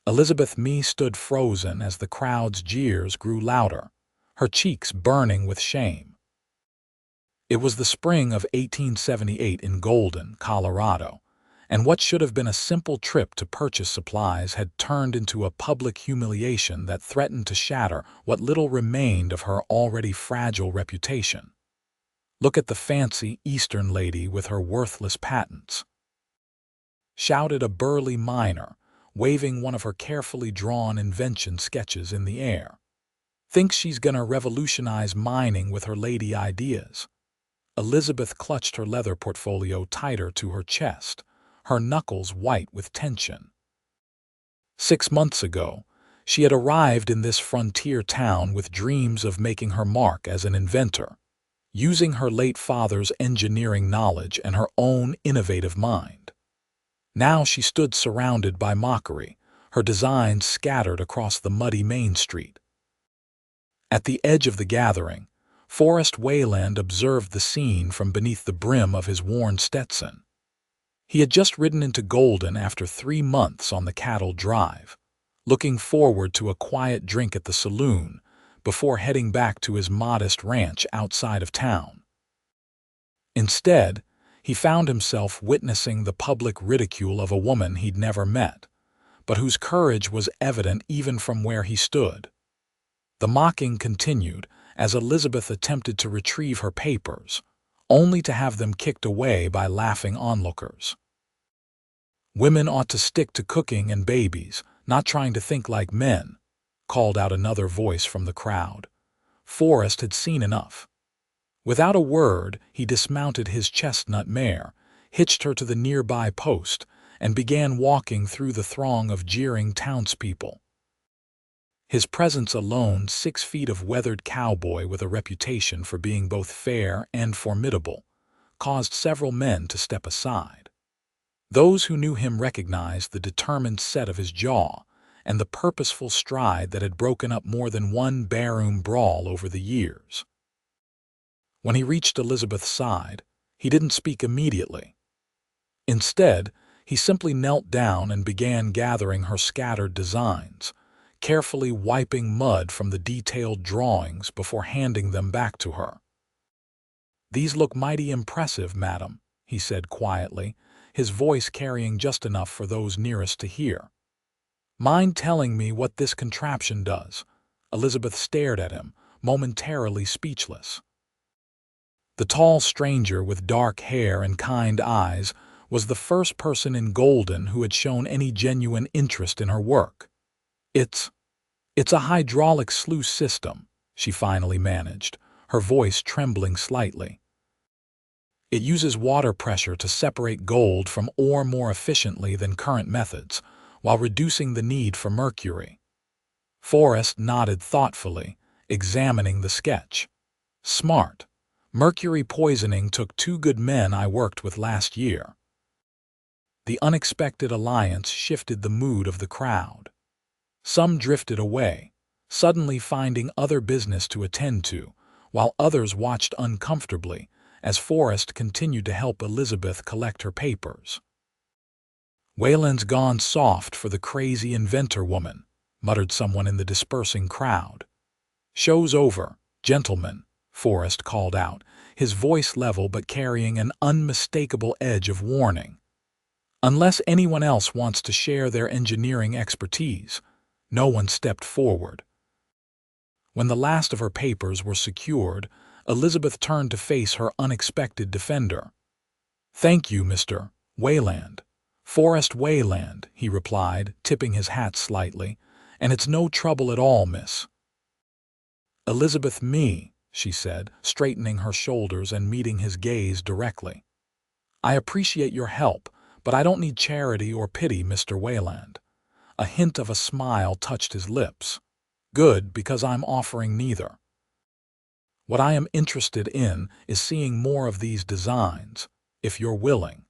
Elizabeth Mae stood frozen as the crowd's jeers grew louder, her cheeks burning with shame. It was the spring of 1878 in Golden, Colorado, and what should have been a simple trip to purchase supplies had turned into a public humiliation that threatened to shatter what little remained of her already fragile reputation. "Look at the fancy Eastern lady with her worthless patents," shouted a burly miner, waving one of her carefully drawn invention sketches in the air. "Thinks she's gonna revolutionize mining with her lady ideas." Elizabeth clutched her leather portfolio tighter to her chest, her knuckles white with tension. 6 months ago, she had arrived in this frontier town with dreams of making her mark as an inventor, using her late father's engineering knowledge and her own innovative mind. Now she stood surrounded by mockery, her designs scattered across the muddy Main Street. At the edge of the gathering, Forrest Wayland observed the scene from beneath the brim of his worn Stetson. He had just ridden into Golden after 3 months on the cattle drive, looking forward to a quiet drink at the saloon before heading back to his modest ranch outside of town. Instead, he found himself witnessing the public ridicule of a woman he'd never met, but whose courage was evident even from where he stood. The mocking continued as Elizabeth attempted to retrieve her papers, only to have them kicked away by laughing onlookers. "Women ought to stick to cooking and babies, not trying to think like men," called out another voice from the crowd. Forrest had seen enough. Without a word, he dismounted his chestnut mare, hitched her to the nearby post, and began walking through the throng of jeering townspeople. His presence alone, 6 feet of weathered cowboy with a reputation for being both fair and formidable, caused several men to step aside. Those who knew him recognized the determined set of his jaw and the purposeful stride that had broken up more than one barroom brawl over the years. When he reached Elizabeth's side, he didn't speak immediately. Instead, he simply knelt down and began gathering her scattered designs, carefully wiping mud from the detailed drawings before handing them back to her. "These look mighty impressive, madam," he said quietly, his voice carrying just enough for those nearest to hear. "Mind telling me what this contraption does?" Elizabeth stared at him, momentarily speechless. The tall stranger with dark hair and kind eyes was the first person in Golden who had shown any genuine interest in her work. It's a hydraulic sluice system," she finally managed, her voice trembling slightly. "It uses water pressure to separate gold from ore more efficiently than current methods, while reducing the need for mercury." Forrest nodded thoughtfully, examining the sketch. "Smart. Mercury poisoning took 2 good men I worked with last year." The unexpected alliance shifted the mood of the crowd. Some drifted away, suddenly finding other business to attend to, while others watched uncomfortably as Forrest continued to help Elizabeth collect her papers. "Wayland's gone soft for the crazy inventor woman," muttered someone in the dispersing crowd. "Show's over, gentlemen," Forrest called out, his voice level but carrying an unmistakable edge of warning. "Unless anyone else wants to share their engineering expertise." No one stepped forward. When the last of her papers were secured, Elizabeth turned to face her unexpected defender. "Thank you, Mr. Wayland." "Forrest Wayland," he replied, tipping his hat slightly. "And it's no trouble at all, miss." "Elizabeth Mae," she said, straightening her shoulders and meeting his gaze directly. "I appreciate your help, but I don't need charity or pity, Mr. Wayland." A hint of a smile touched his lips. "Good, because I'm offering neither. What I am interested in is seeing more of these designs, if you're willing.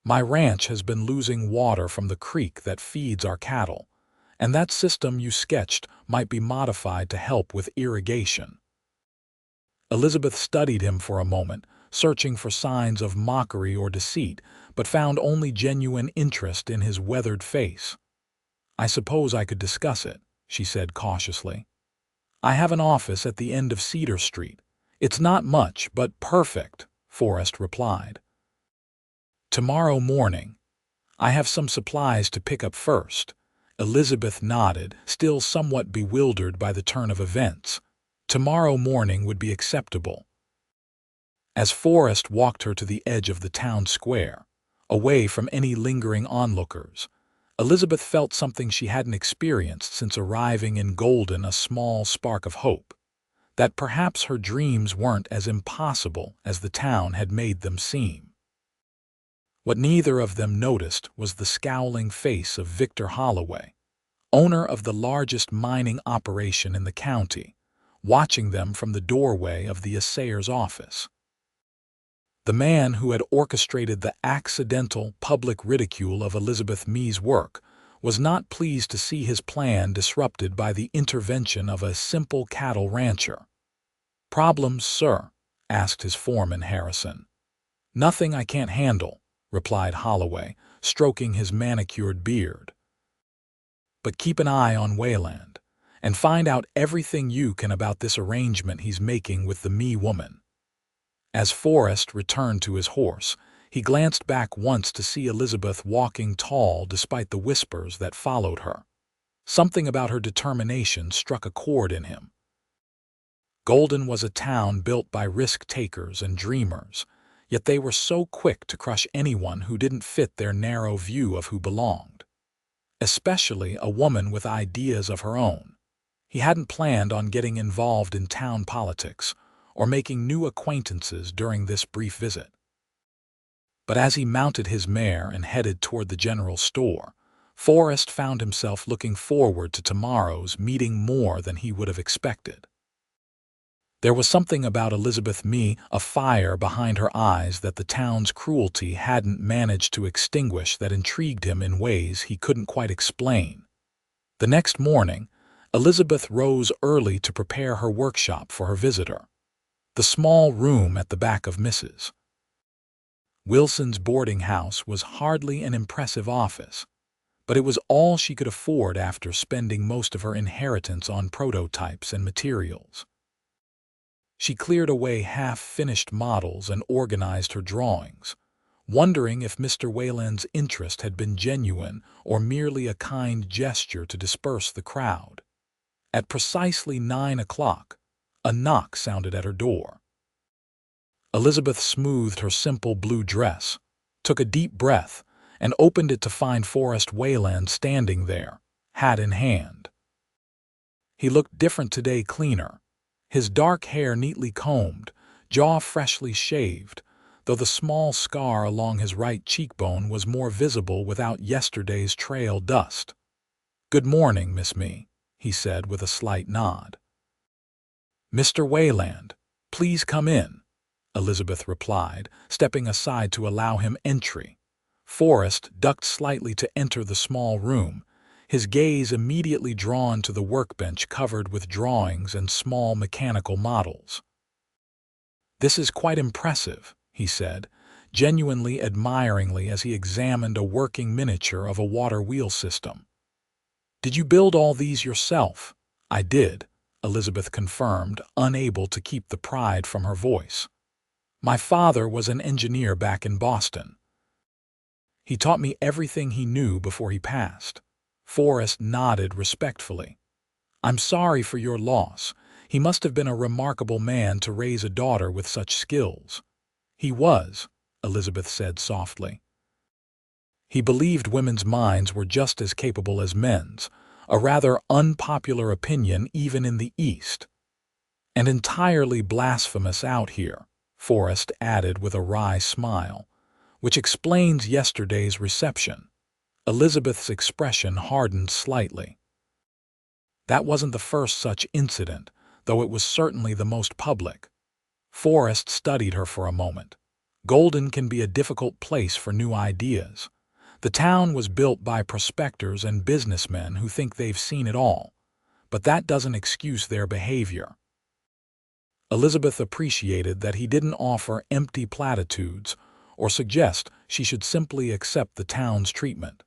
My ranch has been losing water from the creek that feeds our cattle, and that system you sketched might be modified to help with irrigation." Elizabeth studied him for a moment, searching for signs of mockery or deceit, but found only genuine interest in his weathered face. I suppose I could discuss it, she said cautiously. I have an office at the end of Cedar Street. It's not much, but perfect, Forrest replied. Tomorrow morning. I have some supplies to pick up first. Elizabeth nodded, still somewhat bewildered by the turn of events. Tomorrow morning would be acceptable. As Forrest walked her to the edge of the town square, away from any lingering onlookers, Elizabeth felt something she hadn't experienced since arriving in Golden, a small spark of hope, that perhaps her dreams weren't as impossible as the town had made them seem. What neither of them noticed was the scowling face of Victor Holloway, owner of the largest mining operation in the county, watching them from the doorway of the assayer's office. The man who had orchestrated the accidental public ridicule of Elizabeth Mae's work was not pleased to see his plan disrupted by the intervention of a simple cattle rancher. "Problems, sir?" asked his foreman, Harrison. "Nothing I can't handle," replied Holloway, stroking his manicured beard. "But keep an eye on Wayland, and find out everything you can about this arrangement he's making with the Mae woman." As Forrest returned to his horse, he glanced back once to see Elizabeth walking tall despite the whispers that followed her. Something about her determination struck a chord in him. Golden was a town built by risk-takers and dreamers, yet they were so quick to crush anyone who didn't fit their narrow view of who belonged. Especially a woman with ideas of her own. He hadn't planned on getting involved in town politics or making new acquaintances during this brief visit. But as he mounted his mare and headed toward the general store, Forrest found himself looking forward to tomorrow's meeting more than he would have expected. There was something about Elizabeth Mae, a fire behind her eyes that the town's cruelty hadn't managed to extinguish, that intrigued him in ways he couldn't quite explain. The next morning, Elizabeth rose early to prepare her workshop for her visitor. The small room at the back of Mrs. Wilson's boarding house was hardly an impressive office, but it was all she could afford after spending most of her inheritance on prototypes and materials. She cleared away half-finished models and organized her drawings, wondering if Mr. Wayland's interest had been genuine or merely a kind gesture to disperse the crowd. At precisely 9 o'clock, a knock sounded at her door. Elizabeth smoothed her simple blue dress, took a deep breath, and opened it to find Forrest Wayland standing there, hat in hand. He looked different today, cleaner, his dark hair neatly combed, jaw freshly shaved, though the small scar along his right cheekbone was more visible without yesterday's trail dust. "Good morning, Miss Mae," he said with a slight nod. "Mr. Wayland, please come in," Elizabeth replied, stepping aside to allow him entry. Forrest ducked slightly to enter the small room, his gaze immediately drawn to the workbench covered with drawings and small mechanical models. "This is quite impressive," he said, genuinely admiringly as he examined a working miniature of a water wheel system. "Did you build all these yourself?" "I did," Elizabeth confirmed, unable to keep the pride from her voice. "My father was an engineer back in Boston. He taught me everything he knew before he passed." Forrest nodded respectfully. "I'm sorry for your loss. He must have been a remarkable man to raise a daughter with such skills." "He was," Elizabeth said softly. "He believed women's minds were just as capable as men's, a rather unpopular opinion even in the East. And entirely blasphemous out here," Forrest added with a wry smile, "which explains yesterday's reception." Elizabeth's expression hardened slightly. That wasn't the first such incident, though it was certainly the most public. Forrest studied her for a moment. Golden can be a difficult place for new ideas. The town was built by prospectors and businessmen who think they've seen it all, but that doesn't excuse their behavior. Elizabeth appreciated that he didn't offer empty platitudes or suggest she should simply accept the town's treatment.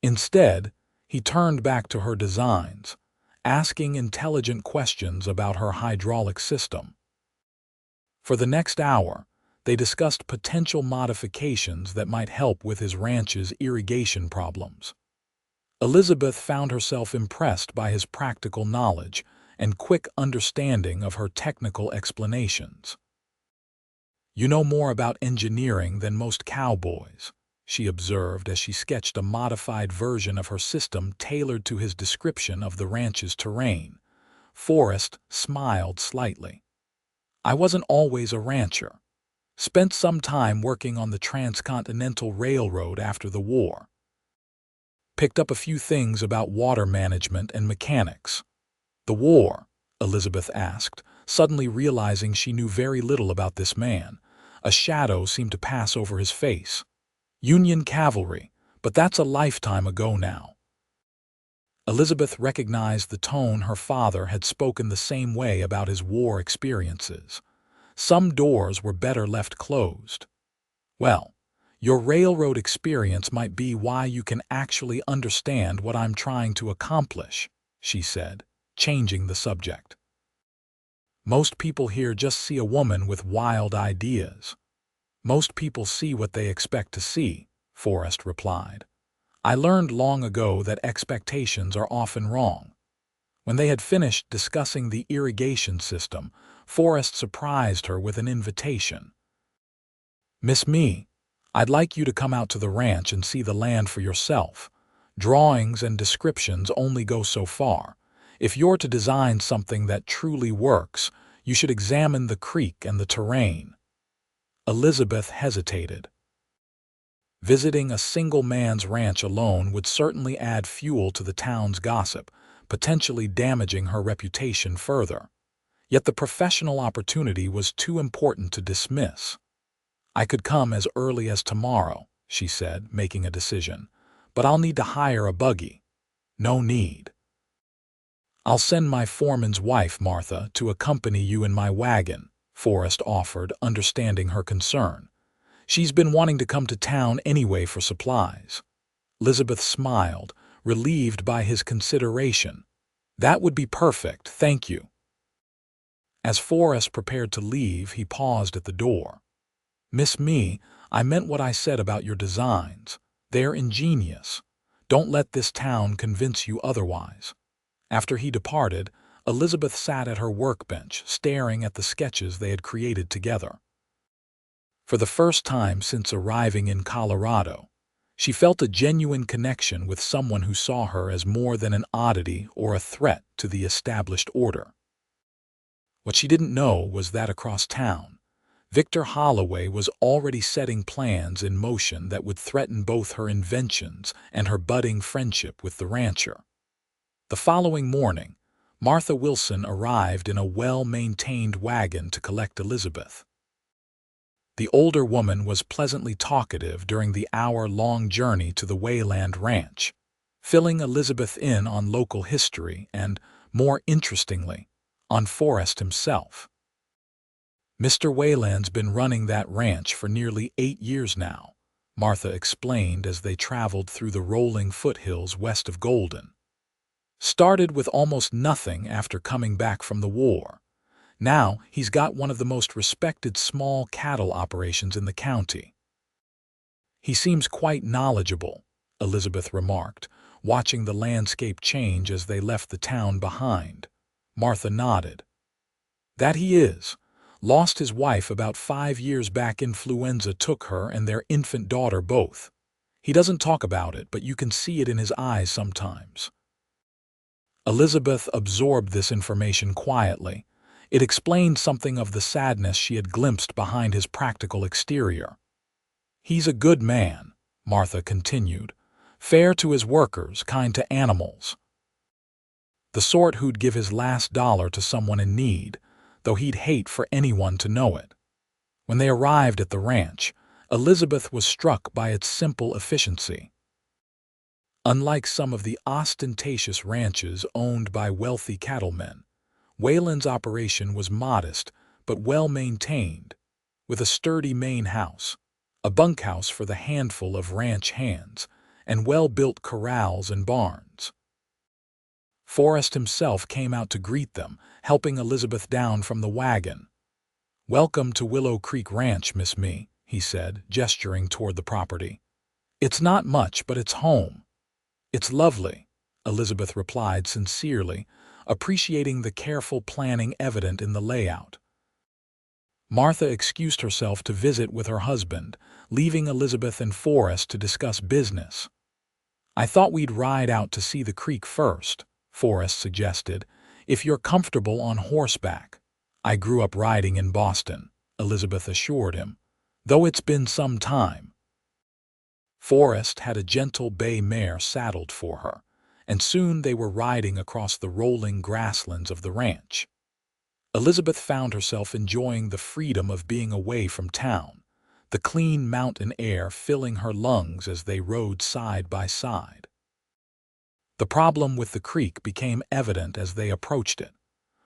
Instead, He turned back to her designs, asking intelligent questions about her hydraulic system. For the next hour, they discussed potential modifications that might help with his ranch's irrigation problems. Elizabeth found herself impressed by his practical knowledge and quick understanding of her technical explanations. "You know more about engineering than most cowboys," she observed as she sketched a modified version of her system tailored to his description of the ranch's terrain. Forrest smiled slightly. "I wasn't always a rancher. Spent some time working on the Transcontinental Railroad after the war. Picked up a few things about water management and mechanics." "The war?" Elizabeth asked, suddenly realizing she knew very little about this man. A shadow seemed to pass over his face. "Union cavalry, but that's a lifetime ago now." Elizabeth recognized the tone her father had spoken the same way about his war experiences. Some doors were better left closed. "Well, your railroad experience might be why you can actually understand what I'm trying to accomplish," she said, changing the subject. "Most people here just see a woman with wild ideas." "Most people see what they expect to see," Forrest replied. "I learned long ago that expectations are often wrong." When they had finished discussing the irrigation system, Forrest surprised her with an invitation. "Miss Mae, I'd like you to come out to the ranch and see the land for yourself. Drawings and descriptions only go so far. If you're to design something that truly works, you should examine the creek and the terrain." Elizabeth hesitated. Visiting a single man's ranch alone would certainly add fuel to the town's gossip, potentially damaging her reputation further. Yet the professional opportunity was too important to dismiss. "I could come as early as tomorrow," she said, making a decision. "But I'll need to hire a buggy." "No need. I'll send my foreman's wife, Martha, to accompany you in my wagon," Forrest offered, understanding her concern. "She's been wanting to come to town anyway for supplies." Elizabeth smiled, relieved by his consideration. "That would be perfect, thank you." As Forrest prepared to leave, he paused at the door. "Miss Mae, I meant what I said about your designs. They're ingenious. Don't let this town convince you otherwise." After he departed, Elizabeth sat at her workbench, staring at the sketches they had created together. For the first time since arriving in Colorado, she felt a genuine connection with someone who saw her as more than an oddity or a threat to the established order. What she didn't know was that across town, Victor Holloway was already setting plans in motion that would threaten both her inventions and her budding friendship with the rancher. The following morning, Martha Wilson arrived in a well-maintained wagon to collect Elizabeth. The older woman was pleasantly talkative during the hour-long journey to the Wayland ranch, filling Elizabeth in on local history and, more interestingly, on Forrest himself. "Mr. Wayland's been running that ranch for nearly 8 years now," Martha explained as they traveled through the rolling foothills west of Golden. "Started with almost nothing after coming back from the war. Now he's got one of the most respected small cattle operations in the county." "He seems quite knowledgeable," Elizabeth remarked, watching the landscape change as they left the town behind. Martha nodded. "That he is. Lost his wife about 5 years back. Influenza took her and their infant daughter both. He doesn't talk about it, but you can see it in his eyes sometimes." Elizabeth absorbed this information quietly. It explained something of the sadness she had glimpsed behind his practical exterior. "He's a good man," Martha continued. "Fair to his workers, kind to animals. The sort who'd give his last dollar to someone in need, though he'd hate for anyone to know it." When they arrived at the ranch, Elizabeth was struck by its simple efficiency. Unlike some of the ostentatious ranches owned by wealthy cattlemen, Wayland's operation was modest but well-maintained, with a sturdy main house, a bunkhouse for the handful of ranch hands, and well-built corrals and barns. Forrest himself came out to greet them, helping Elizabeth down from the wagon. "Welcome to Willow Creek Ranch, Miss Mae," he said, gesturing toward the property. "It's not much, but it's home." "It's lovely," Elizabeth replied sincerely, appreciating the careful planning evident in the layout. Martha excused herself to visit with her husband, leaving Elizabeth and Forrest to discuss business. "I thought we'd ride out to see the creek first," Forrest suggested, "if you're comfortable on horseback." "I grew up riding in Boston," Elizabeth assured him, "though it's been some time." Forrest had a gentle bay mare saddled for her, and soon they were riding across the rolling grasslands of the ranch. Elizabeth found herself enjoying the freedom of being away from town, the clean mountain air filling her lungs as they rode side by side. The problem with the creek became evident as they approached it.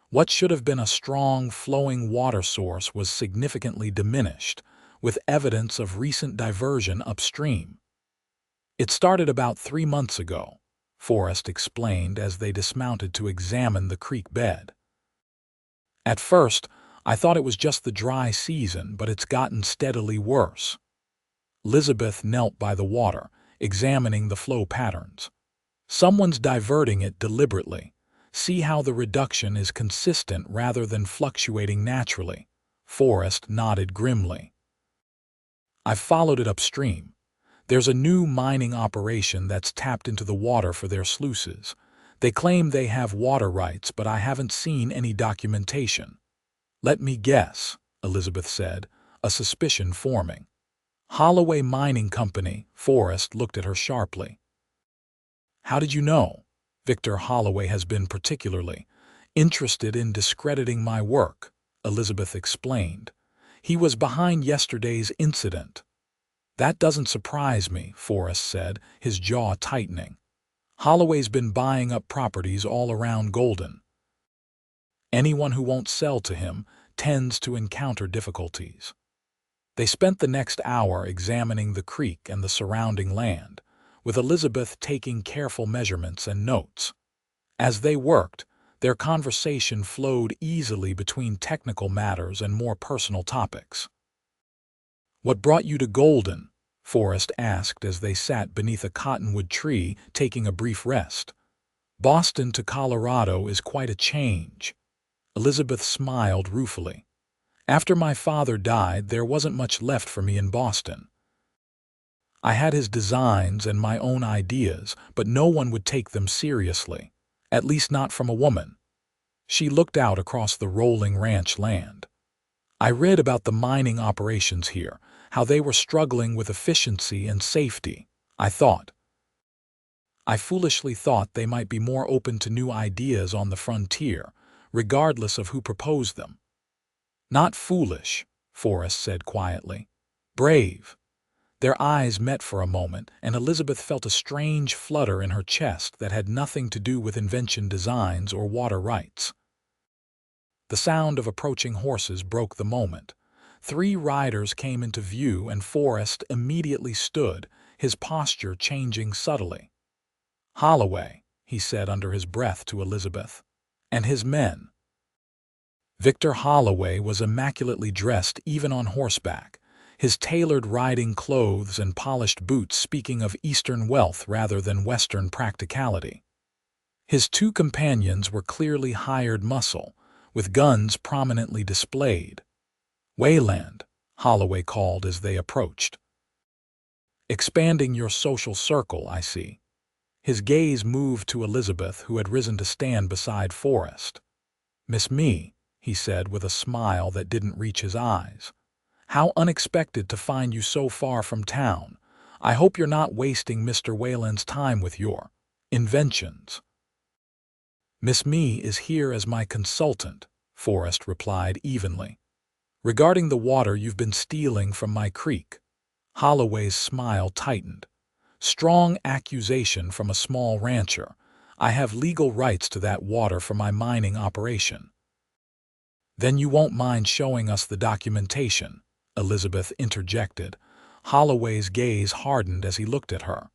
What should have been a strong, flowing water source was significantly diminished, with evidence of recent diversion upstream. "It started about 3 months ago," Forrest explained as they dismounted to examine the creek bed. "At first, I thought it was just the dry season, but it's gotten steadily worse." Elizabeth knelt by the water, examining the flow patterns. "Someone's diverting it deliberately. See how the reduction is consistent rather than fluctuating naturally." Forrest nodded grimly. "I've followed it upstream. There's a new mining operation that's tapped into the water for their sluices. They claim they have water rights, but I haven't seen any documentation." "Let me guess," Elizabeth said, a suspicion forming. "Holloway Mining Company." Forrest looked at her sharply. "How did you know?" "Victor Holloway has been particularly interested in discrediting my work," Elizabeth explained. "He was behind yesterday's incident." "That doesn't surprise me," Forrest said, his jaw tightening. "Holloway's been buying up properties all around Golden. Anyone who won't sell to him tends to encounter difficulties." They spent the next hour examining the creek and the surrounding land, with Elizabeth taking careful measurements and notes. As they worked, their conversation flowed easily between technical matters and more personal topics. "What brought you to Golden?" Forrest asked as they sat beneath a cottonwood tree taking a brief rest. "Boston to Colorado is quite a change." Elizabeth smiled ruefully. "After my father died, there wasn't much left for me in Boston. I had his designs and my own ideas, but no one would take them seriously, at least not from a woman." She looked out across the rolling ranch land. "I read about the mining operations here, how they were struggling with efficiency and safety. I foolishly thought they might be more open to new ideas on the frontier, regardless of who proposed them." "Not foolish," Forrest said quietly. "Brave." Their eyes met for a moment, and Elizabeth felt a strange flutter in her chest that had nothing to do with invention designs or water rights. The sound of approaching horses broke the moment. 3 riders came into view, and Forrest immediately stood, his posture changing subtly. "Holloway," he said under his breath to Elizabeth. "And his men." Victor Holloway was immaculately dressed even on horseback, his tailored riding clothes and polished boots speaking of Eastern wealth rather than Western practicality. His 2 companions were clearly hired muscle, with guns prominently displayed. "Wayland," Holloway called as they approached. "Expanding your social circle, I see." His gaze moved to Elizabeth, who had risen to stand beside Forrest. "Miss Mae," he said with a smile that didn't reach his eyes. "How unexpected to find you so far from town. I hope you're not wasting Mr. Wayland's time with your inventions." "Miss Mae is here as my consultant," Forrest replied evenly. "Regarding the water you've been stealing from my creek." Holloway's smile tightened. "Strong accusation from a small rancher. I have legal rights to that water for my mining operation." "Then you won't mind showing us the documentation," Elizabeth interjected. Holloway's gaze hardened as he looked at her.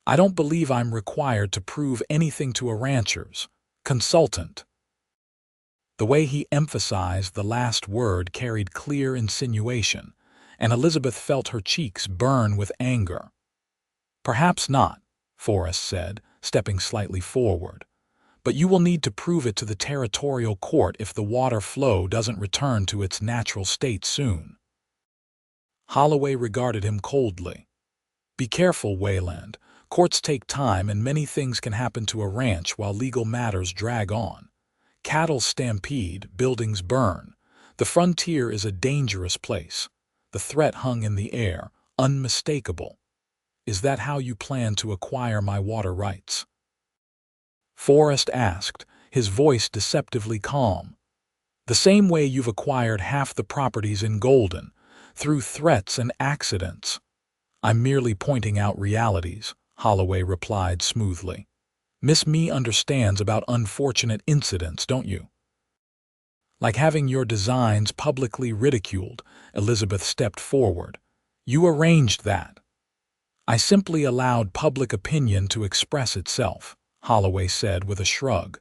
I don't believe I'm required to prove anything to a rancher's consultant. The way he emphasized the last word carried clear insinuation, and Elizabeth felt her cheeks burn with anger. Perhaps not, Forrest said, stepping slightly forward. But you will need to prove it to the territorial court if the water flow doesn't return to its natural state soon. Holloway regarded him coldly. Be careful, Wayland. Courts take time and many things can happen to a ranch while legal matters drag on. Cattle stampede, buildings burn. The frontier is a dangerous place. The threat hung in the air, unmistakable. Is that how you plan to acquire my water rights? Forrest asked, his voice deceptively calm. The same way you've acquired half the properties in Golden, through threats and accidents. I'm merely pointing out realities, Holloway replied smoothly. Miss Mee understands about unfortunate incidents, don't you? Like having your designs publicly ridiculed, Elizabeth stepped forward. You arranged that. I simply allowed public opinion to express itself, Holloway said with a shrug.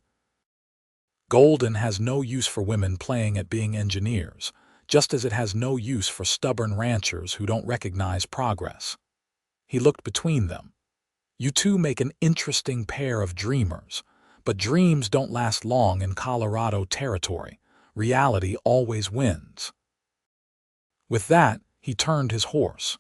Golden has no use for women playing at being engineers, just as it has no use for stubborn ranchers who don't recognize progress. He looked between them. You two make an interesting pair of dreamers, but dreams don't last long in Colorado territory. Reality always wins. With that, he turned his horse.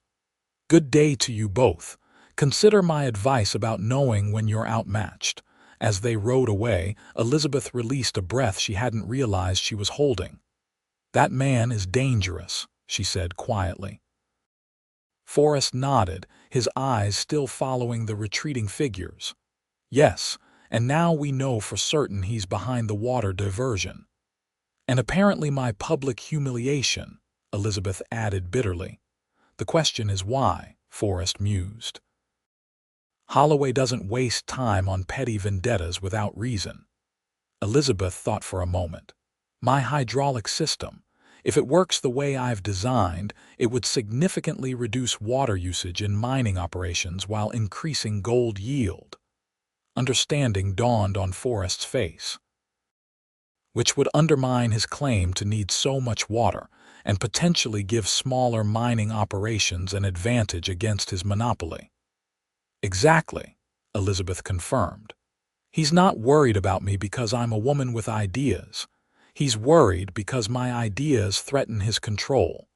Good day to you both. Consider my advice about knowing when you're outmatched. As they rode away, Elizabeth released a breath she hadn't realized she was holding. That man is dangerous, she said quietly. Forrest nodded, his eyes still following the retreating figures. Yes, and now we know for certain he's behind the water diversion. And apparently my public humiliation, Elizabeth added bitterly. The question is why, Forrest mused. Holloway doesn't waste time on petty vendettas without reason. Elizabeth thought for a moment. My hydraulic system. If it works the way I've designed, it would significantly reduce water usage in mining operations while increasing gold yield. Understanding dawned on Forrest's face. Which would undermine his claim to need so much water and potentially give smaller mining operations an advantage against his monopoly. Exactly, Elizabeth confirmed. He's not worried about me because I'm a woman with ideas. He's worried because my ideas threaten his control.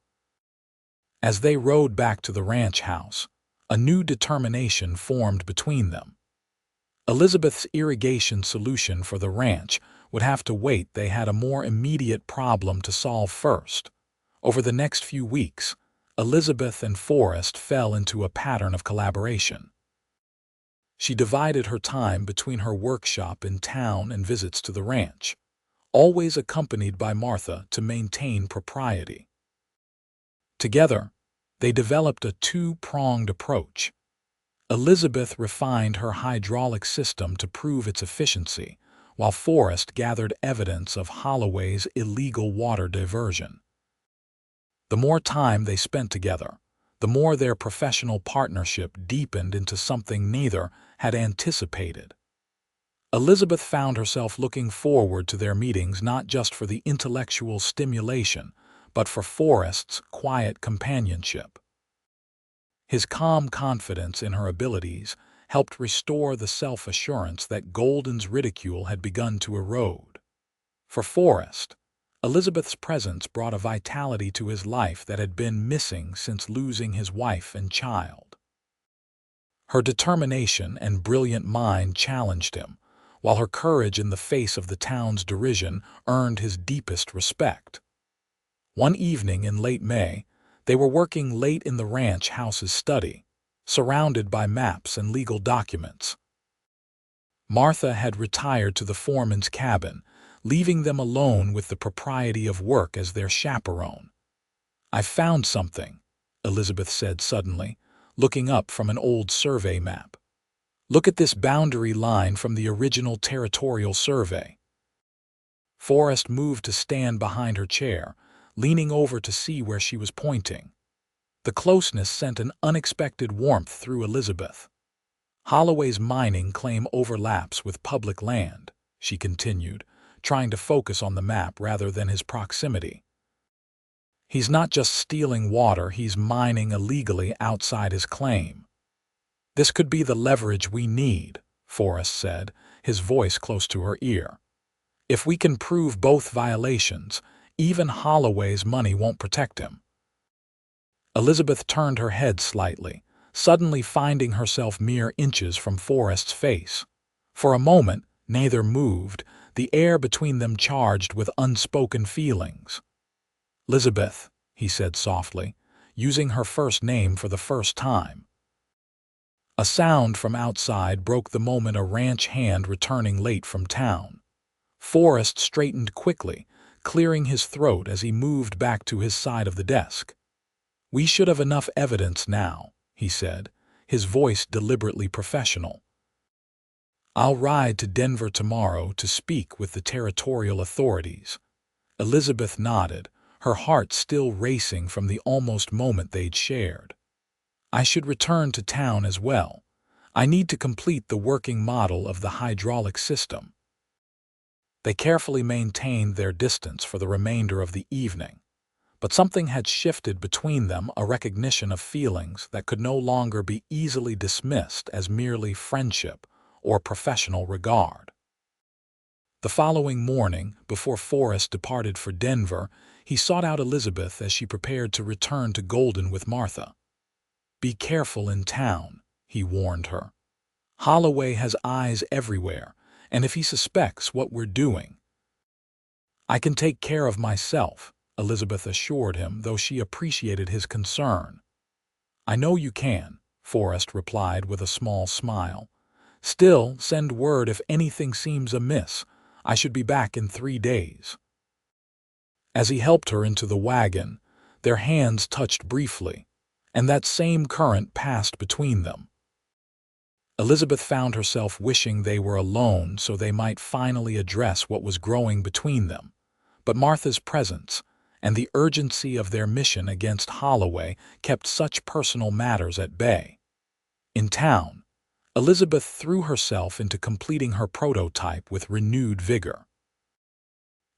As they rode back to the ranch house, a new determination formed between them. Elizabeth's irrigation solution for the ranch would have to wait. They had a more immediate problem to solve first. Over the next few weeks, Elizabeth and Forrest fell into a pattern of collaboration. She divided her time between her workshop in town and visits to the ranch, always accompanied by Martha to maintain propriety. Together, they developed a two-pronged approach. Elizabeth refined her hydraulic system to prove its efficiency, while Forrest gathered evidence of Holloway's illegal water diversion. The more time they spent together, the more their professional partnership deepened into something neither had anticipated. Elizabeth found herself looking forward to their meetings not just for the intellectual stimulation, but for Forrest's quiet companionship. His calm confidence in her abilities helped restore the self-assurance that Golden's ridicule had begun to erode. For Forrest, Elizabeth's presence brought a vitality to his life that had been missing since losing his wife and child. Her determination and brilliant mind challenged him, while her courage in the face of the town's derision earned his deepest respect. One evening in late May, they were working late in the ranch house's study, surrounded by maps and legal documents. Martha had retired to the foreman's cabin, leaving them alone with the propriety of work as their chaperone. "I've found something," Elizabeth said suddenly, looking up from an old survey map. "Look at this boundary line from the original territorial survey." Forrest moved to stand behind her chair, leaning over to see where she was pointing. The closeness sent an unexpected warmth through Elizabeth. Holloway's mining claim overlaps with public land, she continued, trying to focus on the map rather than his proximity. He's not just stealing water, he's mining illegally outside his claim. This could be the leverage we need, Forrest said, his voice close to her ear. If we can prove both violations, even Holloway's money won't protect him. Elizabeth turned her head slightly, suddenly finding herself mere inches from Forrest's face. For a moment, neither moved, the air between them charged with unspoken feelings. "Elizabeth," he said softly, using her first name for the first time. A sound from outside broke the moment, a ranch hand returning late from town. Forrest straightened quickly, clearing his throat as he moved back to his side of the desk. "We should have enough evidence now," he said, his voice deliberately professional. "I'll ride to Denver tomorrow to speak with the territorial authorities." Elizabeth nodded, her heart still racing from the almost moment they'd shared. "I should return to town as well. I need to complete the working model of the hydraulic system." They carefully maintained their distance for the remainder of the evening. But something had shifted between them, a recognition of feelings that could no longer be easily dismissed as merely friendship or professional regard. The following morning, before Forrest departed for Denver, he sought out Elizabeth as she prepared to return to Golden with Martha. "Be careful in town," he warned her. "Holloway has eyes everywhere, and if he suspects what we're doing—" "I can take care of myself," Elizabeth assured him, though she appreciated his concern. "I know you can," Forrest replied with a small smile. "Still, send word if anything seems amiss. I should be back in 3 days." As he helped her into the wagon, their hands touched briefly, and that same current passed between them. Elizabeth found herself wishing they were alone so they might finally address what was growing between them. But Martha's presence and the urgency of their mission against Holloway kept such personal matters at bay. In town, Elizabeth threw herself into completing her prototype with renewed vigor.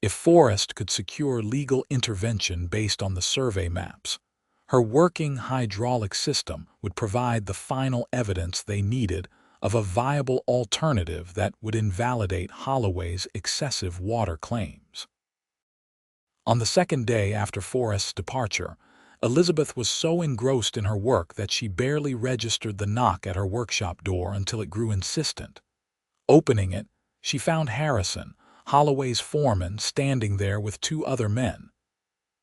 If Forrest could secure legal intervention based on the survey maps, her working hydraulic system would provide the final evidence they needed of a viable alternative that would invalidate Holloway's excessive water claims. On the second day after Forrest's departure, Elizabeth was so engrossed in her work that she barely registered the knock at her workshop door until it grew insistent. Opening it, she found Harrison, Holloway's foreman, standing there with 2 other men.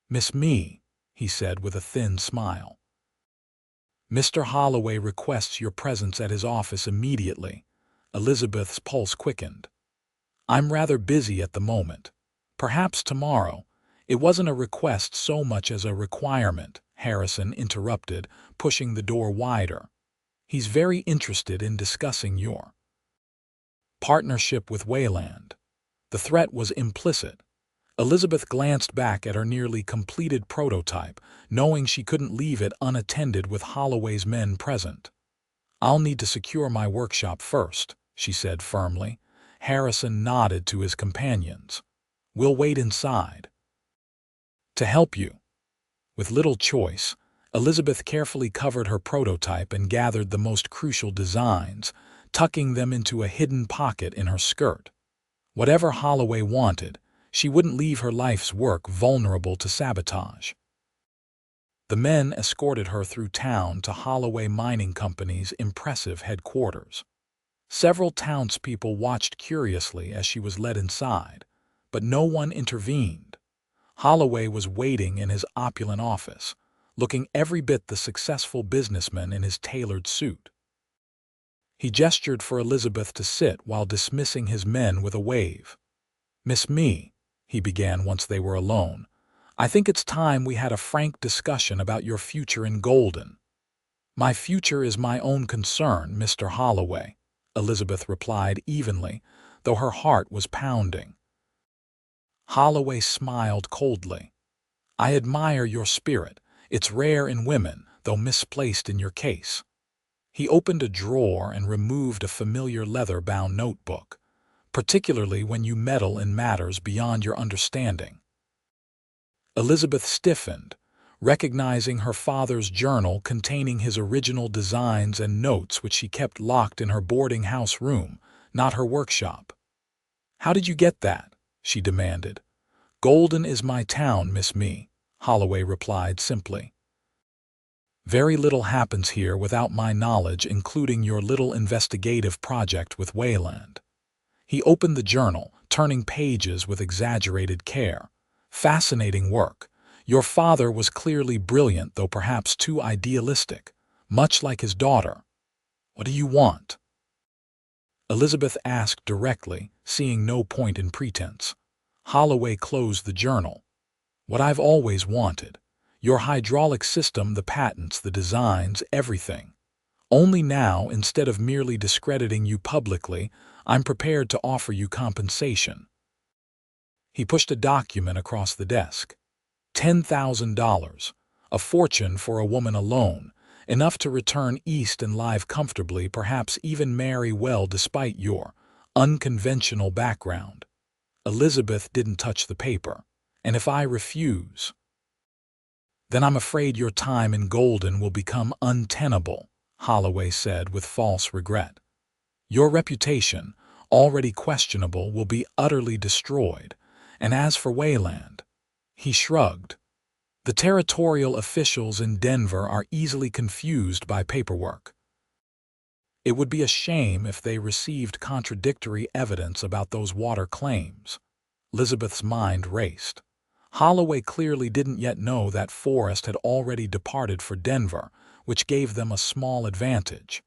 "Miss Mae," he said with a thin smile. "Mr. Holloway requests your presence at his office immediately." Elizabeth's pulse quickened. "I'm rather busy at the moment. Perhaps tomorrow." "It wasn't a request so much as a requirement," Harrison interrupted, pushing the door wider. "He's very interested in discussing your partnership with Wayland." The threat was implicit. Elizabeth glanced back at her nearly completed prototype, knowing she couldn't leave it unattended with Holloway's men present. "I'll need to secure my workshop first," she said firmly. Harrison nodded to his companions. "We'll wait inside." "To help you." With little choice, Elizabeth carefully covered her prototype and gathered the most crucial designs, tucking them into a hidden pocket in her skirt. Whatever Holloway wanted, she wouldn't leave her life's work vulnerable to sabotage. The men escorted her through town to Holloway Mining Company's impressive headquarters. Several townspeople watched curiously as she was led inside, but no one intervened. Holloway was waiting in his opulent office, looking every bit the successful businessman in his tailored suit. He gestured for Elizabeth to sit while dismissing his men with a wave. "Miss Mae," he began once they were alone, "I think it's time we had a frank discussion about your future in Golden." "My future is my own concern, Mr. Holloway," Elizabeth replied evenly, though her heart was pounding. Holloway smiled coldly. "I admire your spirit. It's rare in women, though misplaced in your case." He opened a drawer and removed a familiar leather-bound notebook, particularly when you meddle in matters beyond your understanding. Elizabeth stiffened, recognizing her father's journal containing his original designs and notes which she kept locked in her boarding house room, not her workshop. "How did you get that?" she demanded. "Golden is my town, Miss Mee," Holloway replied simply. "Very little happens here without my knowledge, including your little investigative project with Wayland." He opened the journal, turning pages with exaggerated care. "Fascinating work. Your father was clearly brilliant, though perhaps too idealistic, much like his daughter. What do you want?" Elizabeth asked directly, seeing no point in pretense. Holloway closed the journal. "What I've always wanted. Your hydraulic system, the patents, the designs, everything. Only now, instead of merely discrediting you publicly, I'm prepared to offer you compensation." He pushed a document across the desk. $10,000, a fortune for a woman alone, enough to return east and live comfortably, perhaps even marry well despite your unconventional background. Elizabeth didn't touch the paper. "And if I refuse?" "Then I'm afraid your time in Golden will become untenable," Holloway said with false regret. "Your reputation, already questionable, will be utterly destroyed. And as for Wayland," he shrugged, "the territorial officials in Denver are easily confused by paperwork. It would be a shame if they received contradictory evidence about those water claims." Elizabeth's mind raced. Holloway clearly didn't yet know that Forrest had already departed for Denver, which gave them a small advantage.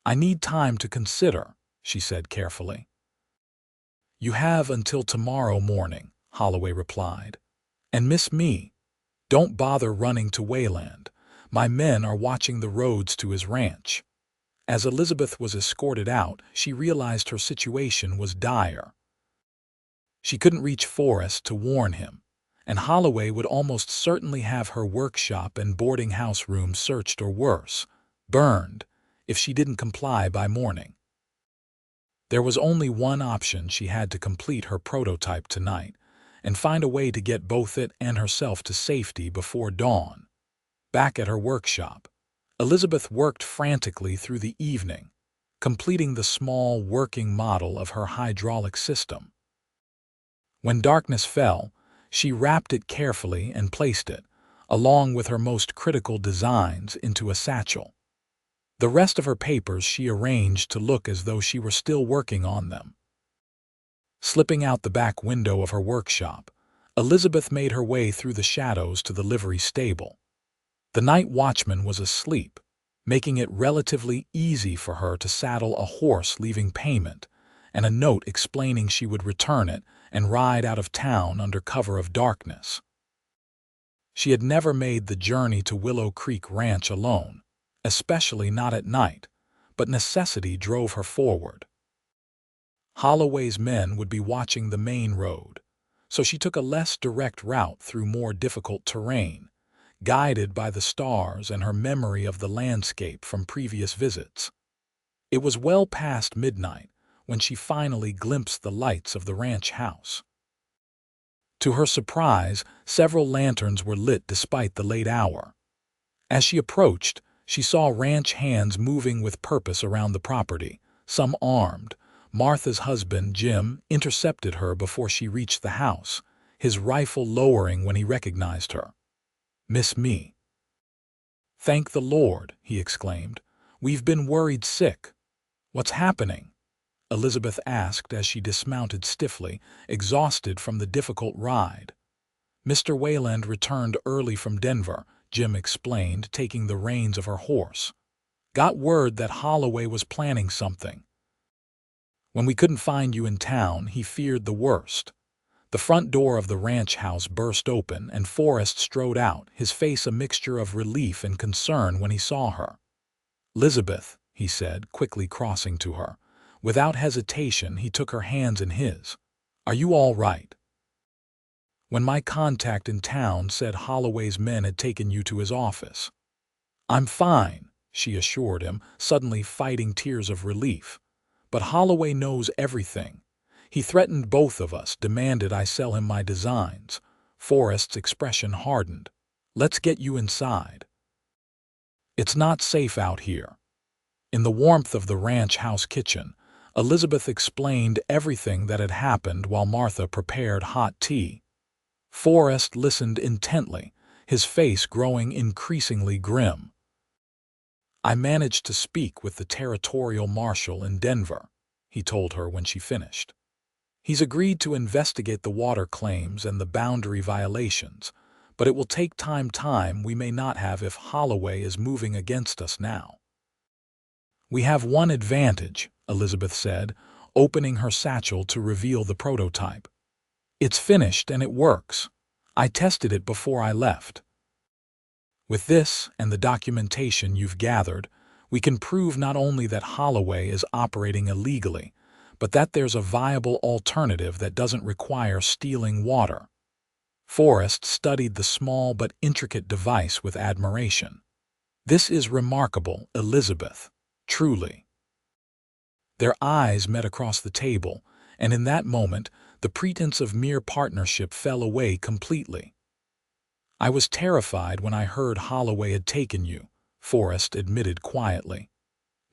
"I need time to consider," she said carefully. "You have until tomorrow morning," Holloway replied. "And Miss Mee, don't bother running to Wayland. My men are watching the roads to his ranch." As Elizabeth was escorted out, she realized her situation was dire. She couldn't reach Forrest to warn him, and Holloway would almost certainly have her workshop and boarding house room searched, or worse, burned, if she didn't comply by morning. There was only one option: she had to complete her prototype tonight and find a way to get both it and herself to safety before dawn. Back at her workshop, Elizabeth worked frantically through the evening, completing the small working model of her hydraulic system. When darkness fell, she wrapped it carefully and placed it, along with her most critical designs, into a satchel. The rest of her papers she arranged to look as though she were still working on them. Slipping out the back window of her workshop, Elizabeth made her way through the shadows to the livery stable. The night watchman was asleep, making it relatively easy for her to saddle a horse, leaving payment and a note explaining she would return it and ride out of town under cover of darkness. She had never made the journey to Willow Creek Ranch alone, especially not at night, but necessity drove her forward. Holloway's men would be watching the main road, so she took a less direct route through more difficult terrain, guided by the stars and her memory of the landscape from previous visits. It was well past midnight when she finally glimpsed the lights of the ranch house. To her surprise, several lanterns were lit despite the late hour. As she approached, she saw ranch hands moving with purpose around the property, some armed. Martha's husband, Jim, intercepted her before she reached the house, his rifle lowering when he recognized her. "Miss Mee." "Thank the Lord," he exclaimed. "We've been worried sick." "What's happening?" Elizabeth asked as she dismounted stiffly, exhausted from the difficult ride. "Mr. Wayland returned early from Denver," Jim explained, taking the reins of her horse. "Got word that Holloway was planning something. When we couldn't find you in town, he feared the worst." The front door of the ranch house burst open, and Forrest strode out, his face a mixture of relief and concern when he saw her. "Elizabeth," he said, quickly crossing to her. Without hesitation, he took her hands in his. "Are you all right?" "When my contact in town said Holloway's men had taken you to his office." "I'm fine," she assured him, suddenly fighting tears of relief. "But Holloway knows everything. He threatened both of us, demanded I sell him my designs." Forrest's expression hardened. "Let's get you inside." "It's not safe out here." In the warmth of the ranch house kitchen, Elizabeth explained everything that had happened while Martha prepared hot tea. Forrest listened intently, his face growing increasingly grim. "I managed to speak with the territorial marshal in Denver," he told her when she finished. "He's agreed to investigate the water claims and the boundary violations, but it will take time we may not have if Holloway is moving against us now." "We have one advantage," Elizabeth said, opening her satchel to reveal the prototype. "It's finished and it works. I tested it before I left. With this and the documentation you've gathered, we can prove not only that Holloway is operating illegally, but that there's a viable alternative that doesn't require stealing water." Forrest studied the small but intricate device with admiration. "This is remarkable, Elizabeth. Truly." Their eyes met across the table, and in that moment, the pretense of mere partnership fell away completely. "I was terrified when I heard Holloway had taken you," Forrest admitted quietly.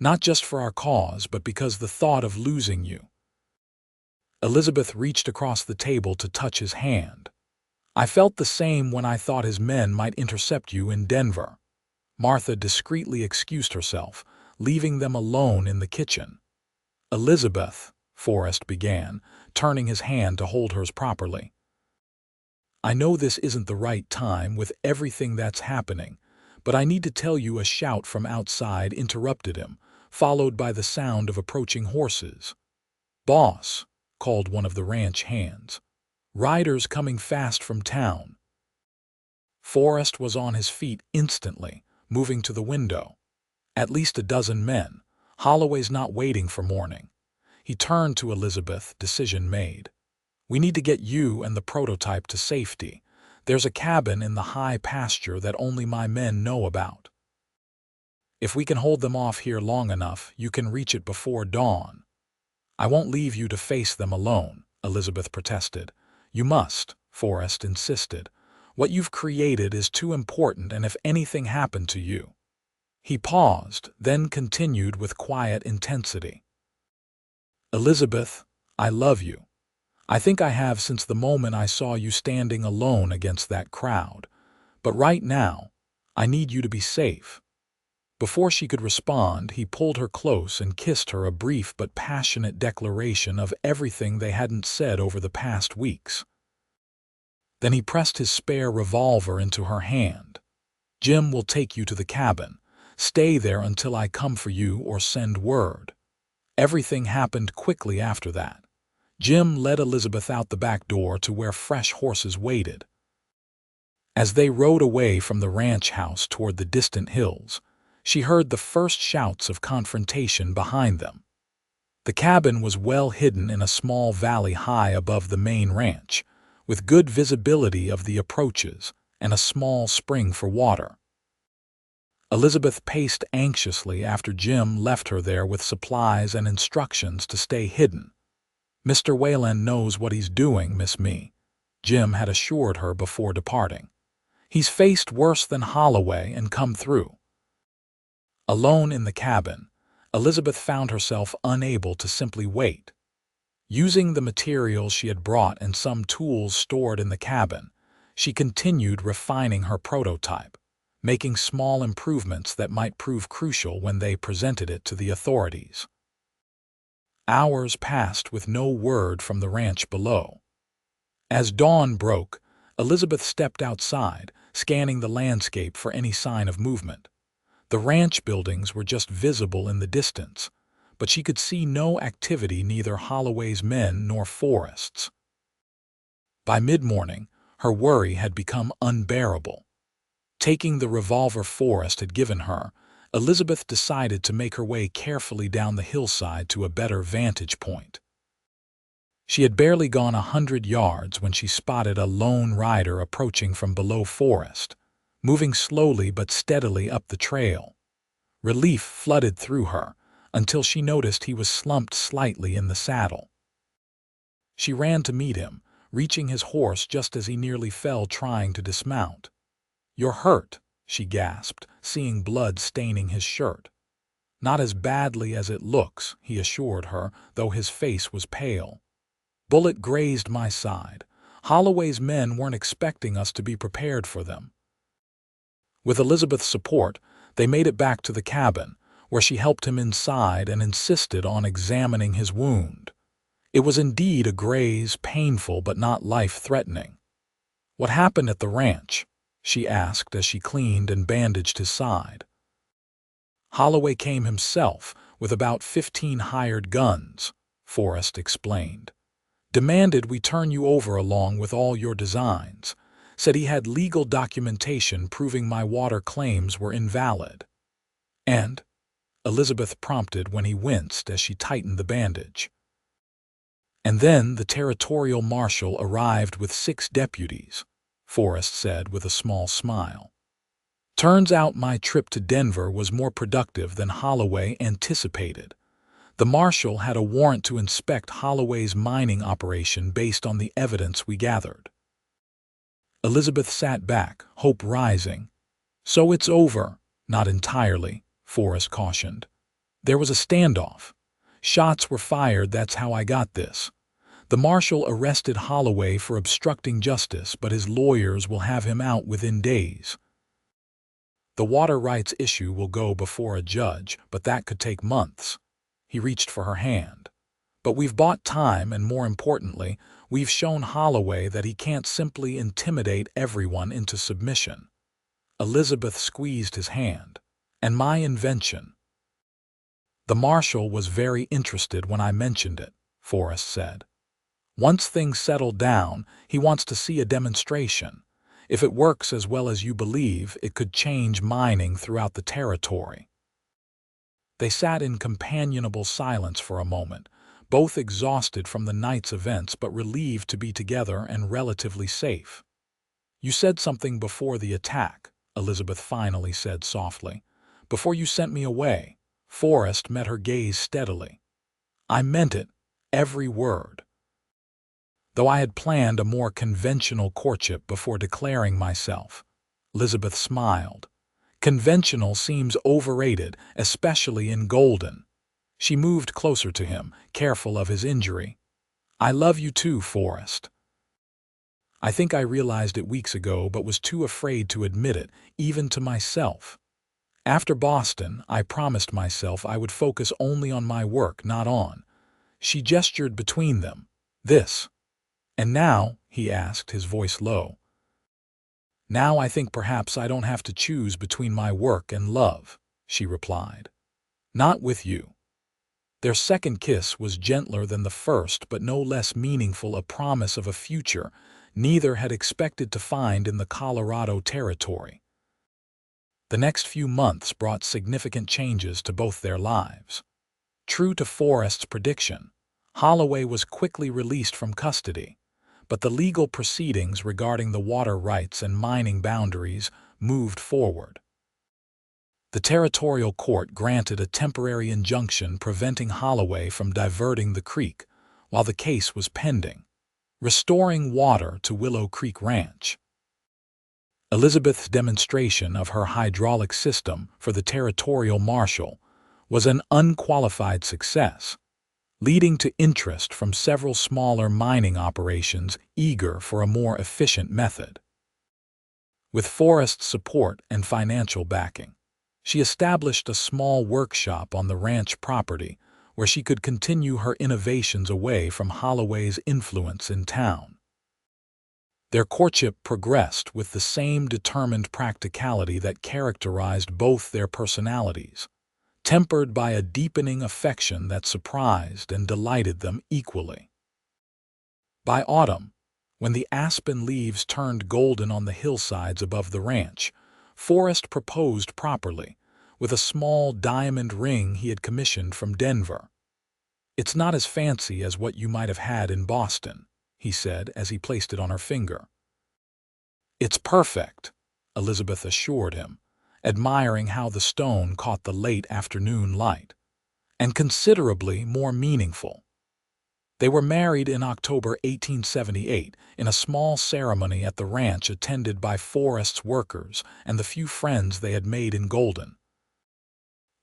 "Not just for our cause, but because the thought of losing you." Elizabeth reached across the table to touch his hand. "I felt the same when I thought his men might intercept you in Denver." Martha discreetly excused herself, leaving them alone in the kitchen. "Elizabeth," Forrest began, turning his hand to hold hers properly. "I know this isn't the right time with everything that's happening, but I need to tell you." A shout from outside interrupted him, followed by the sound of approaching horses. "Boss," called one of the ranch hands. "Riders coming fast from town." Forrest was on his feet instantly, moving to the window. "At least a dozen men. Holloway's not waiting for morning." He turned to Elizabeth, decision made. "We need to get you and the prototype to safety. There's a cabin in the high pasture that only my men know about. If we can hold them off here long enough, you can reach it before dawn." "I won't leave you to face them alone," Elizabeth protested. "You must," Forrest insisted. "What you've created is too important, and if anything happened to you—" He paused, then continued with quiet intensity. "Elizabeth, I love you. I think I have since the moment I saw you standing alone against that crowd. But right now, I need you to be safe." Before she could respond, he pulled her close and kissed her, a brief but passionate declaration of everything they hadn't said over the past weeks. Then he pressed his spare revolver into her hand. "Jim will take you to the cabin. Stay there until I come for you or send word." Everything happened quickly after that. Jim led Elizabeth out the back door to where fresh horses waited. As they rode away from the ranch house toward the distant hills, she heard the first shouts of confrontation behind them. The cabin was well hidden in a small valley high above the main ranch, with good visibility of the approaches and a small spring for water. Elizabeth paced anxiously after Jim left her there with supplies and instructions to stay hidden. "Mr. Wayland knows what he's doing, Miss Mae," Jim had assured her before departing. "He's faced worse than Holloway and come through." Alone in the cabin, Elizabeth found herself unable to simply wait. Using the materials she had brought and some tools stored in the cabin, she continued refining her prototype, making small improvements that might prove crucial when they presented it to the authorities. Hours passed with no word from the ranch below. As dawn broke, Elizabeth stepped outside, scanning the landscape for any sign of movement. The ranch buildings were just visible in the distance, but she could see no activity, neither Holloway's men nor Forrest's. By mid-morning, her worry had become unbearable. Taking the revolver Forrest had given her, Elizabeth decided to make her way carefully down the hillside to a better vantage point. She had barely gone 100 yards when she spotted a lone rider approaching from below Forrest, moving slowly but steadily up the trail. Relief flooded through her until she noticed he was slumped slightly in the saddle. She ran to meet him, reaching his horse just as he nearly fell trying to dismount. "You're hurt," she gasped, seeing blood staining his shirt. "Not as badly as it looks," he assured her, though his face was pale. "Bullet grazed my side. Holloway's men weren't expecting us to be prepared for them." With Elizabeth's support, they made it back to the cabin, where she helped him inside and insisted on examining his wound. It was indeed a graze, painful but not life-threatening. "What happened at the ranch?" she asked as she cleaned and bandaged his side. "Holloway came himself, with about 15 hired guns," Forrest explained. "Demanded we turn you over along with all your designs. Said he had legal documentation proving my water claims were invalid." "And?" Elizabeth prompted when he winced as she tightened the bandage. "And then the territorial marshal arrived with 6 deputies," Forrest said with a small smile. "Turns out my trip to Denver was more productive than Holloway anticipated. The marshal had a warrant to inspect Holloway's mining operation based on the evidence we gathered." Elizabeth sat back, hope rising. "So it's over." "Not entirely," Forrest cautioned. "There was a standoff. Shots were fired, that's how I got this. The marshal arrested Holloway for obstructing justice, but his lawyers will have him out within days. The water rights issue will go before a judge, but that could take months." He reached for her hand. "But we've bought time, and more importantly, we've shown Holloway that he can't simply intimidate everyone into submission." Elizabeth squeezed his hand. "And my invention." "The marshal was very interested when I mentioned it," Forrest said. "Once things settle down, he wants to see a demonstration. If it works as well as you believe, it could change mining throughout the territory." They sat in companionable silence for a moment, both exhausted from the night's events but relieved to be together and relatively safe. "You said something before the attack," Elizabeth finally said softly. "Before you sent me away." Forrest met her gaze steadily. "I meant it, every word. Though I had planned a more conventional courtship before declaring myself." Elizabeth smiled. "Conventional seems overrated, especially in Golden." She moved closer to him, careful of his injury. "I love you too, Forrest. I think I realized it weeks ago but was too afraid to admit it, even to myself. After Boston, I promised myself I would focus only on my work, not on—" She gestured between them. "This." "And now?" he asked, his voice low. "Now I think perhaps I don't have to choose between my work and love," she replied. "Not with you." Their second kiss was gentler than the first but no less meaningful, a promise of a future neither had expected to find in the Colorado territory. The next few months brought significant changes to both their lives. True to Forrest's prediction, Holloway was quickly released from custody, but the legal proceedings regarding the water rights and mining boundaries moved forward. The territorial court granted a temporary injunction preventing Holloway from diverting the creek while the case was pending, restoring water to Willow Creek Ranch. Elizabeth's demonstration of her hydraulic system for the territorial marshal was an unqualified success, leading to interest from several smaller mining operations eager for a more efficient method. With Forrest's support and financial backing, she established a small workshop on the ranch property where she could continue her innovations away from Holloway's influence in town. Their courtship progressed with the same determined practicality that characterized both their personalities, tempered by a deepening affection that surprised and delighted them equally. By autumn, when the aspen leaves turned golden on the hillsides above the ranch, Forrest proposed properly, with a small diamond ring he had commissioned from Denver. "It's not as fancy as what you might have had in Boston," he said as he placed it on her finger. "It's perfect," Elizabeth assured him, admiring how the stone caught the late afternoon light, and considerably more meaningful. They were married in October 1878 in a small ceremony at the ranch attended by Forrest's workers and the few friends they had made in Golden.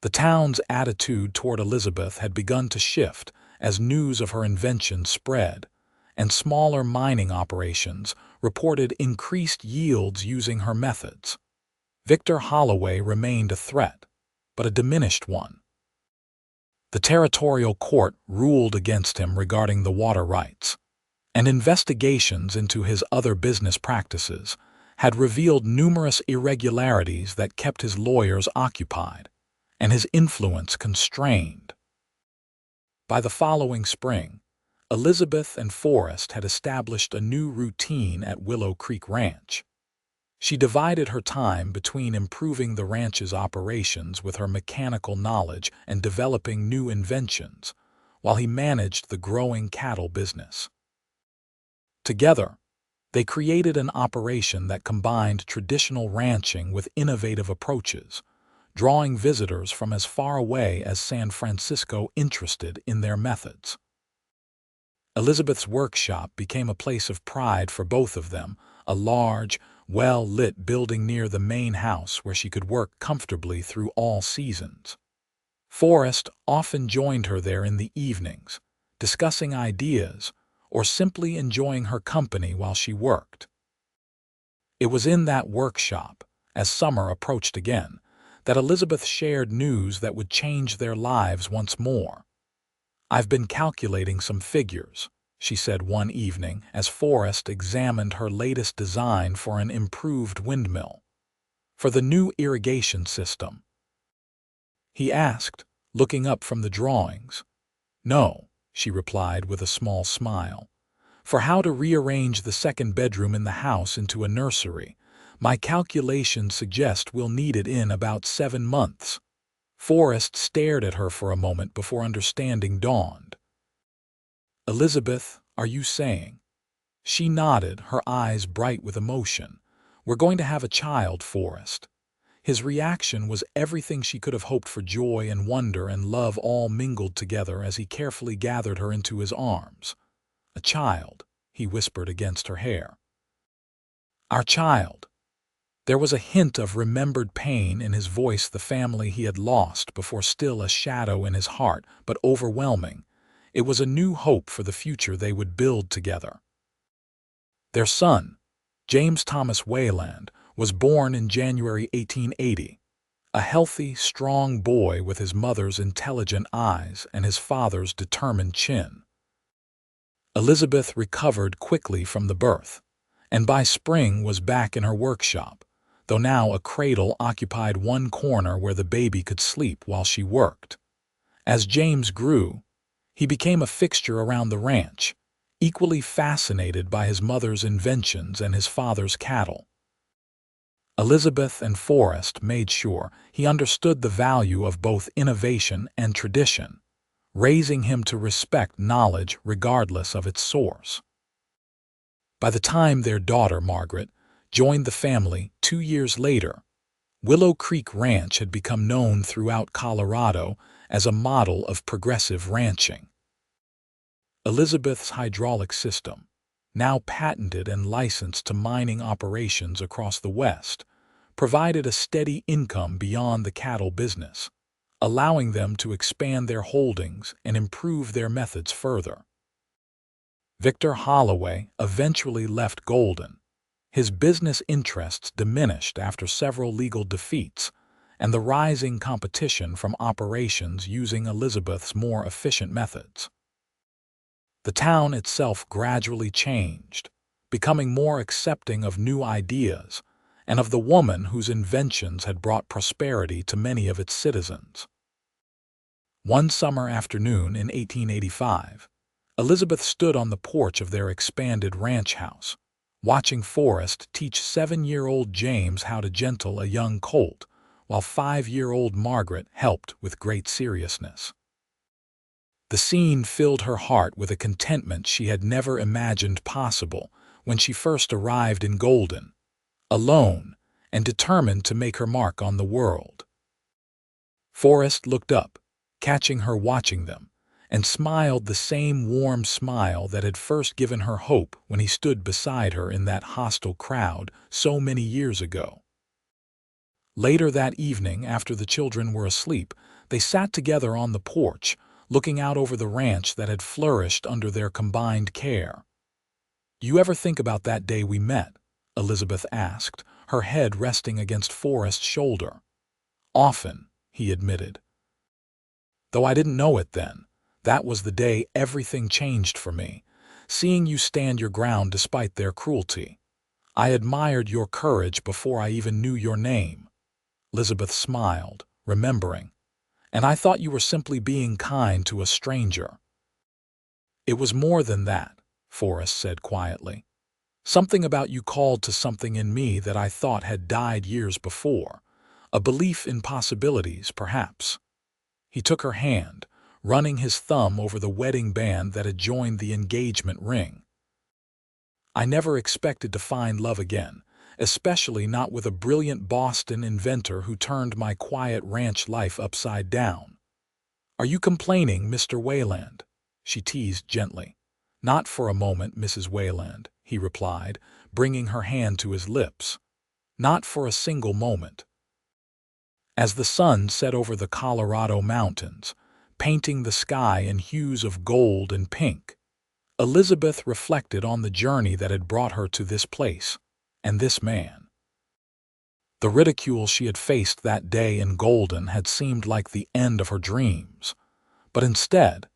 The town's attitude toward Elizabeth had begun to shift as news of her invention spread, and smaller mining operations reported increased yields using her methods. Victor Holloway remained a threat, but a diminished one. The territorial court ruled against him regarding the water rights, and investigations into his other business practices had revealed numerous irregularities that kept his lawyers occupied and his influence constrained. By the following spring, Elizabeth and Forrest had established a new routine at Willow Creek Ranch. She divided her time between improving the ranch's operations with her mechanical knowledge and developing new inventions, while he managed the growing cattle business. Together, they created an operation that combined traditional ranching with innovative approaches, drawing visitors from as far away as San Francisco interested in their methods. Elizabeth's workshop became a place of pride for both of them, a large, well-lit building near the main house where she could work comfortably through all seasons. Forrest often joined her there in the evenings, discussing ideas or simply enjoying her company while she worked. It was in that workshop, as summer approached again, that Elizabeth shared news that would change their lives once more. "I've been calculating some figures," she said one evening as Forrest examined her latest design for an improved windmill. "For the new irrigation system?" he asked, looking up from the drawings. "No," she replied with a small smile. "For how to rearrange the second bedroom in the house into a nursery. My calculations suggest we'll need it in about 7 months. Forrest stared at her for a moment before understanding dawned. "Elizabeth, are you saying?" She nodded, her eyes bright with emotion. "We're going to have a child, Forrest." His reaction was everything she could have hoped for, joy and wonder and love all mingled together as he carefully gathered her into his arms. "A child," he whispered against her hair. "Our child." There was a hint of remembered pain in his voice, the family he had lost before, still a shadow in his heart, but overwhelming. It was a new hope for the future they would build together. Their son, James Thomas Wayland, was born in January 1880, a healthy, strong boy with his mother's intelligent eyes and his father's determined chin. Elizabeth recovered quickly from the birth, and by spring was back in her workshop, though now a cradle occupied one corner where the baby could sleep while she worked. As James grew, he became a fixture around the ranch, equally fascinated by his mother's inventions and his father's cattle. Elizabeth and Forrest made sure he understood the value of both innovation and tradition, raising him to respect knowledge regardless of its source. By the time their daughter, Margaret, joined the family 2 years later, Willow Creek Ranch had become known throughout Colorado as a model of progressive ranching. Elizabeth's hydraulic system, now patented and licensed to mining operations across the West, provided a steady income beyond the cattle business, allowing them to expand their holdings and improve their methods further. Victor Holloway eventually left Golden. His business interests diminished after several legal defeats and the rising competition from operations using Elizabeth's more efficient methods. The town itself gradually changed, becoming more accepting of new ideas and of the woman whose inventions had brought prosperity to many of its citizens. One summer afternoon in 1885, Elizabeth stood on the porch of their expanded ranch house, watching Forrest teach 7-year-old James how to gentle a young colt, while 5-year-old Margaret helped with great seriousness. The scene filled her heart with a contentment she had never imagined possible when she first arrived in Golden, alone and determined to make her mark on the world. Forrest looked up, catching her watching them, and smiled the same warm smile that had first given her hope when he stood beside her in that hostile crowd so many years ago. Later that evening, after the children were asleep, they sat together on the porch, looking out over the ranch that had flourished under their combined care. "You ever think about that day we met?" Elizabeth asked, her head resting against Forrest's shoulder. "Often," he admitted. "Though I didn't know it then. That was the day everything changed for me, seeing you stand your ground despite their cruelty. I admired your courage before I even knew your name." Elizabeth smiled, remembering. "And I thought you were simply being kind to a stranger." "It was more than that," Forrest said quietly. "Something about you called to something in me that I thought had died years before. A belief in possibilities, perhaps." He took her hand, running his thumb over the wedding band that had joined the engagement ring. "I never expected to find love again, especially not with a brilliant Boston inventor who turned my quiet ranch life upside down." "Are you complaining, Mr. Wayland?" she teased gently. "Not for a moment, Mrs. Wayland," he replied, bringing her hand to his lips. "Not for a single moment." As the sun set over the Colorado mountains, painting the sky in hues of gold and pink, Elizabeth reflected on the journey that had brought her to this place and this man. The ridicule she had faced that day in Golden had seemed like the end of her dreams, but instead,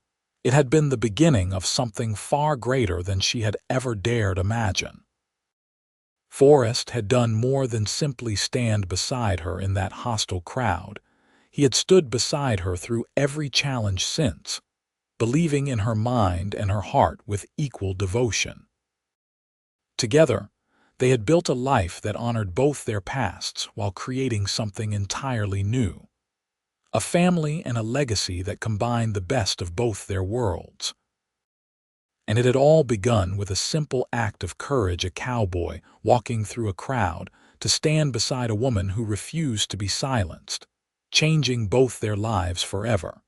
it had been the beginning of something far greater than she had ever dared imagine. Forrest had done more than simply stand beside her in that hostile crowd. He had stood beside her through every challenge since, believing in her mind and her heart with equal devotion. Together, they had built a life that honored both their pasts while creating something entirely new. A family and a legacy that combined the best of both their worlds. And it had all begun with a simple act of courage, a cowboy walking through a crowd to stand beside a woman who refused to be silenced, changing both their lives forever.